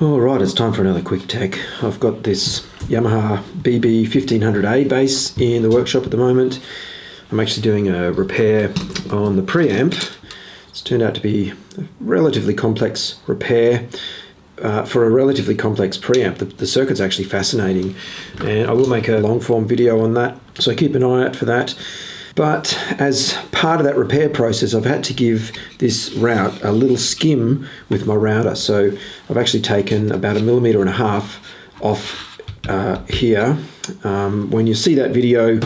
Alright, it's time for another quick tech. I've got this Yamaha BB 1500A bass in the workshop at the moment. I'm actually doing a repair on the preamp. It's turned out to be a relatively complex repair for a relatively complex preamp. The circuit's actually fascinating, and I will make a long form video on that, so keep an eye out for that. But as part of that repair process, I've had to give this route a little skim with my router. So I've actually taken about 1.5 millimeters off here. When you see that video,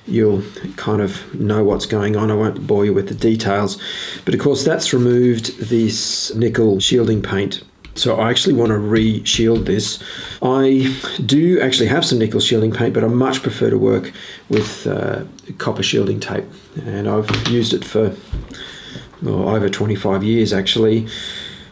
you'll kind of know what's going on. I won't bore you with the details. But of course, that's removed this nickel shielding paint. So I actually want to re-shield this. I do actually have some nickel shielding paint, but I much prefer to work with copper shielding tape. And I've used it for over 25 years actually.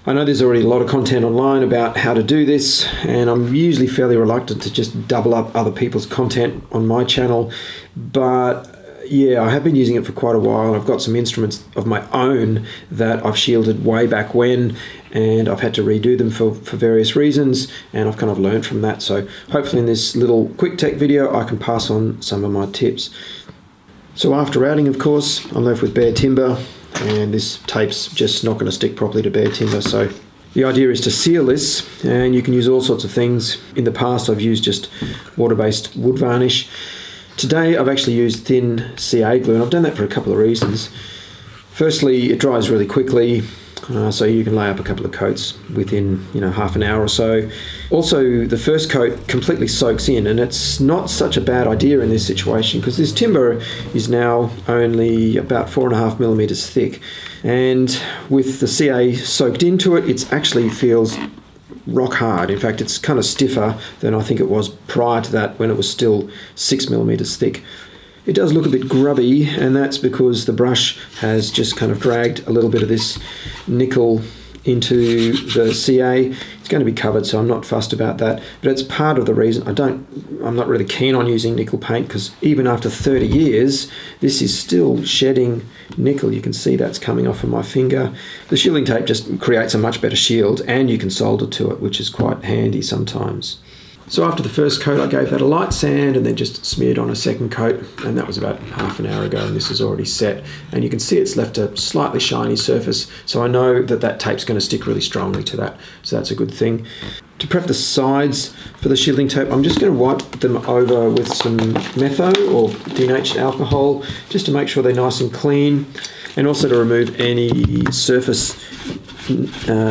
I know there's already a lot of content online about how to do this, and I'm usually fairly reluctant to just double up other people's content on my channel. But yeah, I have been using it for quite a while. I've got some instruments of my own that I've shielded way back when, and I've had to redo them for various reasons, and I've kind of learned from that. So hopefully in this little quick tech video I can pass on some of my tips. So after routing, of course, I'm left with bare timber, and this tape's just not going to stick properly to bare timber. So the idea is to seal this, and you can use all sorts of things. In the past I've used just water-based wood varnish. Today I've actually used thin CA glue, and I've done that for a couple of reasons. Firstly, it dries really quickly, so you can lay up a couple of coats within half an hour or so. Also, the first coat completely soaks in, and it's not such a bad idea in this situation because this timber is now only about 4.5 millimeters thick, and with the CA soaked into it, it actually feels rock hard. In fact, it's kind of stiffer than I think it was prior to that, when it was still 6 millimeters thick. It does look a bit grubby, and that's because the brush has just kind of dragged a little bit of this nickel into the CA. It's going to be covered, so I'm not fussed about that, but it's part of the reason I'm not really keen on using nickel paint, because even after 30 years this is still shedding nickel. You can see that's coming off of my finger. The shielding tape just creates a much better shield, and you can solder to it, which is quite handy sometimes. So after the first coat I gave that a light sand and then just smeared on a second coat, and that was about half an hour ago, and this is already set, and you can see it's left a slightly shiny surface, so I know that that tape's going to stick really strongly to that, so that's a good thing. To prep the sides for the shielding tape, I'm just going to wipe them over with some metho or denatured alcohol just to make sure they're nice and clean, and also to remove any surface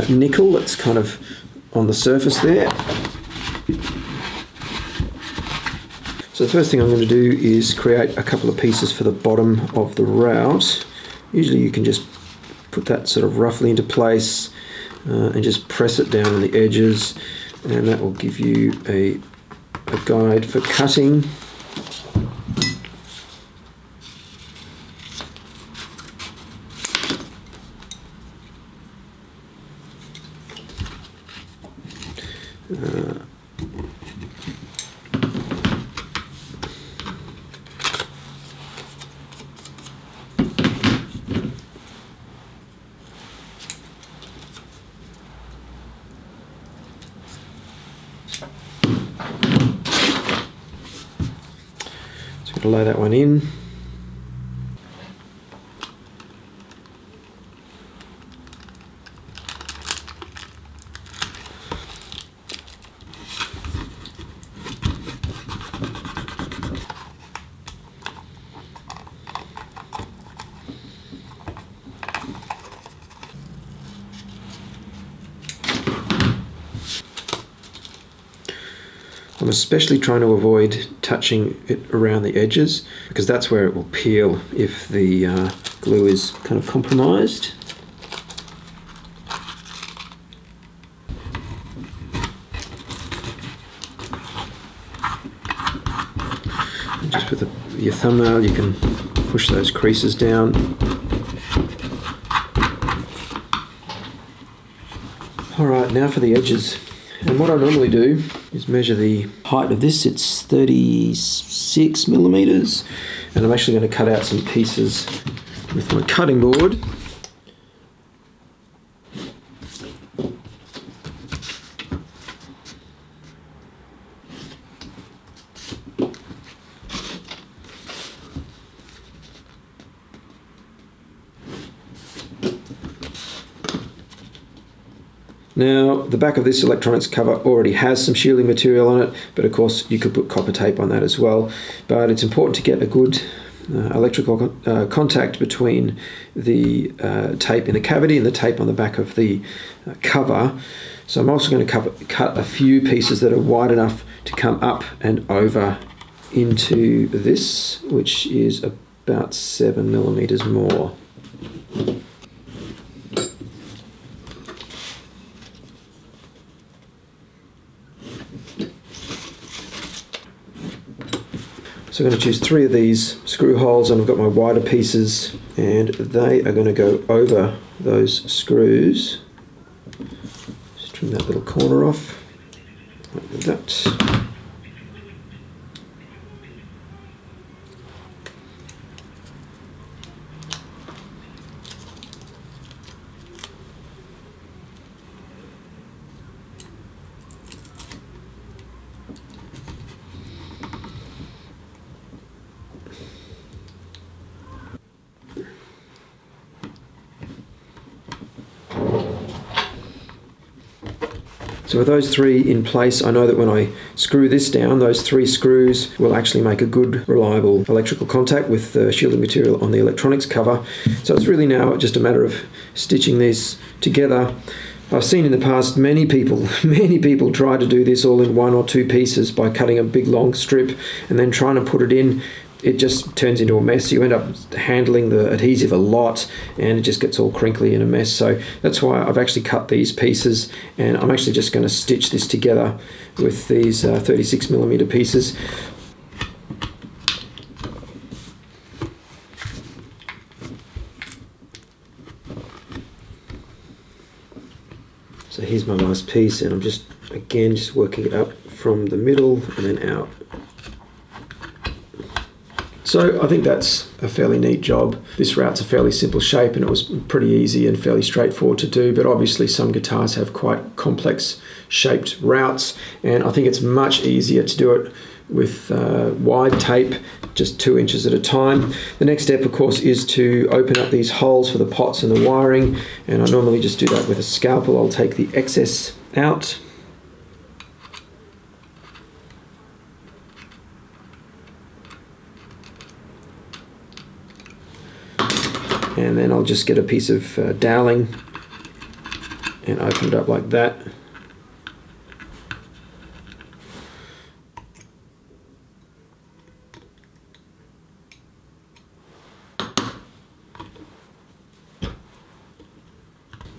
nickel that's kind of on the surface there. So the first thing I'm going to do is create a couple of pieces for the bottom of the route. Usually you can just put that sort of roughly into place and just press it down on the edges, and that will give you a guide for cutting. To lay that one in. I'm especially trying to avoid touching it around the edges, because that's where it will peel if the glue is kind of compromised. And just with your thumbnail you can push those creases down. Alright, now for the edges. And what I normally do is measure the height of this. It's 36 millimeters, and I'm actually going to cut out some pieces with my cutting board. Now, the back of this electronics cover already has some shielding material on it, but of course you could put copper tape on that as well. But it's important to get a good electrical contact between the tape in the cavity and the tape on the back of the cover. So I'm also going to cut a few pieces that are wide enough to come up and over into this, which is about 7mm more. So I'm going to choose 3 of these screw holes, and I've got my wider pieces, and they are going to go over those screws. Just trim that little corner off, like that. So with those 3 in place, I know that when I screw this down, those 3 screws will actually make a good, reliable electrical contact with the shielding material on the electronics cover. So it's really now just a matter of stitching these together. I've seen in the past many people try to do this all in 1 or 2 pieces by cutting a big long strip and then trying to put it in. It just turns into a mess. You end up handling the adhesive a lot and it just gets all crinkly in a mess. So that's why I've actually cut these pieces, and I'm actually just going to stitch this together with these 36mm pieces. So here's my last piece, and I'm just working it up from the middle and then out. So I think that's a fairly neat job. This route's a fairly simple shape and it was pretty easy and fairly straightforward to do, but obviously some guitars have quite complex shaped routes, and I think it's much easier to do it with wide tape, just 2 inches at a time. The next step, of course, is to open up these holes for the pots and the wiring, and I normally just do that with a scalpel. I'll take the excess out. And then I'll just get a piece of doweling and open it up like that.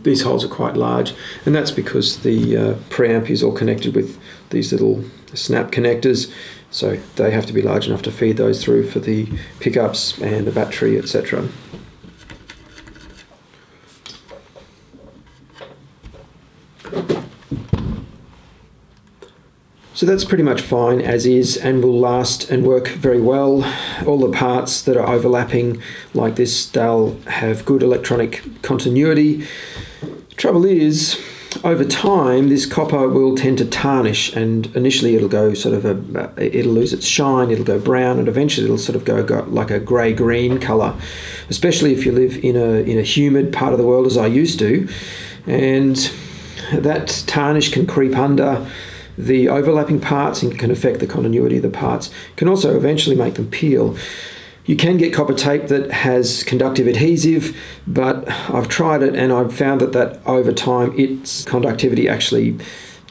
These holes are quite large, and that's because the preamp is all connected with these little snap connectors, so they have to be large enough to feed those through for the pickups and the battery, etc. So that's pretty much fine as is and will last and work very well. All the parts that are overlapping like this, they'll have good electronic continuity. Trouble is, over time this copper will tend to tarnish, and initially it'll go sort of it'll lose its shine, it'll go brown, and eventually it'll sort of go like a grey-green colour, especially if you live in a humid part of the world as I used to, and that tarnish can creep under the overlapping parts and can affect the continuity of the parts. It can also eventually make them peel. You can get copper tape that has conductive adhesive, but I've tried it and I've found that over time its conductivity actually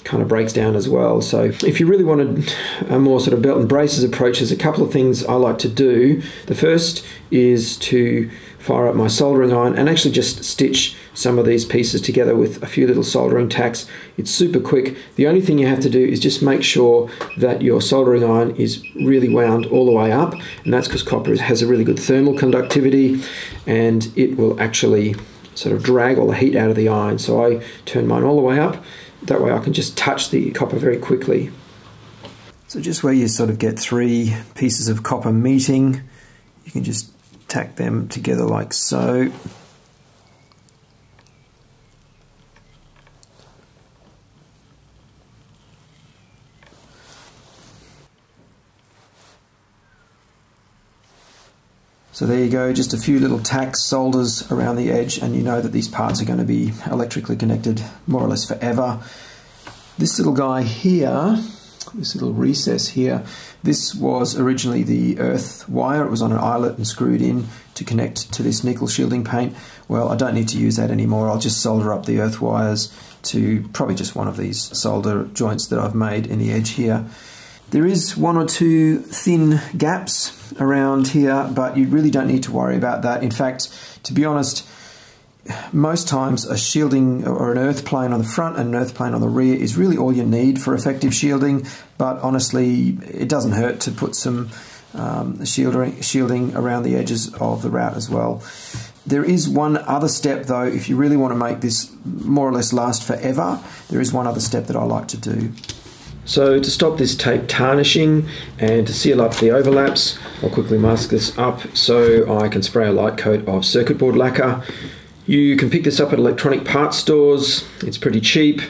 kind of breaks down as well. So if you really wanted a more sort of belt and braces approach, there's a couple of things I like to do. The first is to fire up my soldering iron and actually just stitch some of these pieces together with a few little soldering tacks. It's super quick. The only thing you have to do is just make sure that your soldering iron is really wound all the way up, and that's because copper has a really good thermal conductivity and it will actually sort of drag all the heat out of the iron. So I turn mine all the way up. That way I can just touch the copper very quickly. So just where you sort of get 3 pieces of copper meeting, you can just tack them together like so. So there you go, just a few little tacks, solders around the edge, and you know that these parts are going to be electrically connected more or less forever. This little guy here, this little recess here, this was originally the earth wire. It was on an eyelet and screwed in to connect to this nickel shielding paint. Well, I don't need to use that anymore. I'll just solder up the earth wires to probably just one of these solder joints that I've made in the edge here. There is one or two thin gaps around here, but you really don't need to worry about that. In fact, to be honest, most times a shielding or an earth plane on the front and an earth plane on the rear is really all you need for effective shielding, but honestly it doesn't hurt to put some shielding around the edges of the route as well. There is one other step though, if you really want to make this more or less last forever, there is one other step that I like to do. So to stop this tape tarnishing and to seal up the overlaps, I'll quickly mask this up so I can spray a light coat of circuit board lacquer. You can pick this up at electronic parts stores. It's pretty cheap,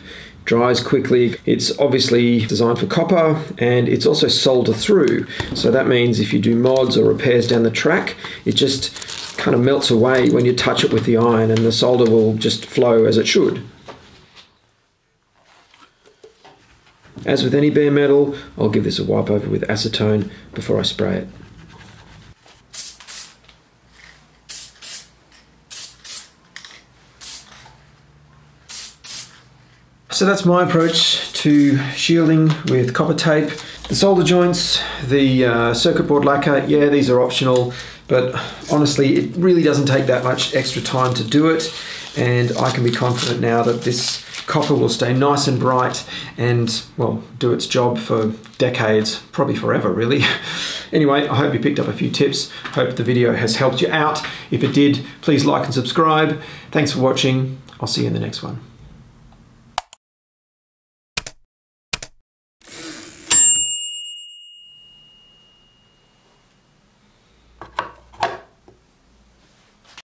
dries quickly. It's obviously designed for copper and it's also solder through. So that means if you do mods or repairs down the track, it just kind of melts away when you touch it with the iron and the solder will just flow as it should. As with any bare metal, I'll give this a wipe over with acetone before I spray it. So that's my approach to shielding with copper tape. The solder joints, the circuit board lacquer, yeah, these are optional, but honestly, it really doesn't take that much extra time to do it, and I can be confident now that this copper will stay nice and bright and, well, do its job for decades, probably forever really. Anyway, I hope you picked up a few tips. Hope the video has helped you out. If it did, please like and subscribe. Thanks for watching. I'll see you in the next one.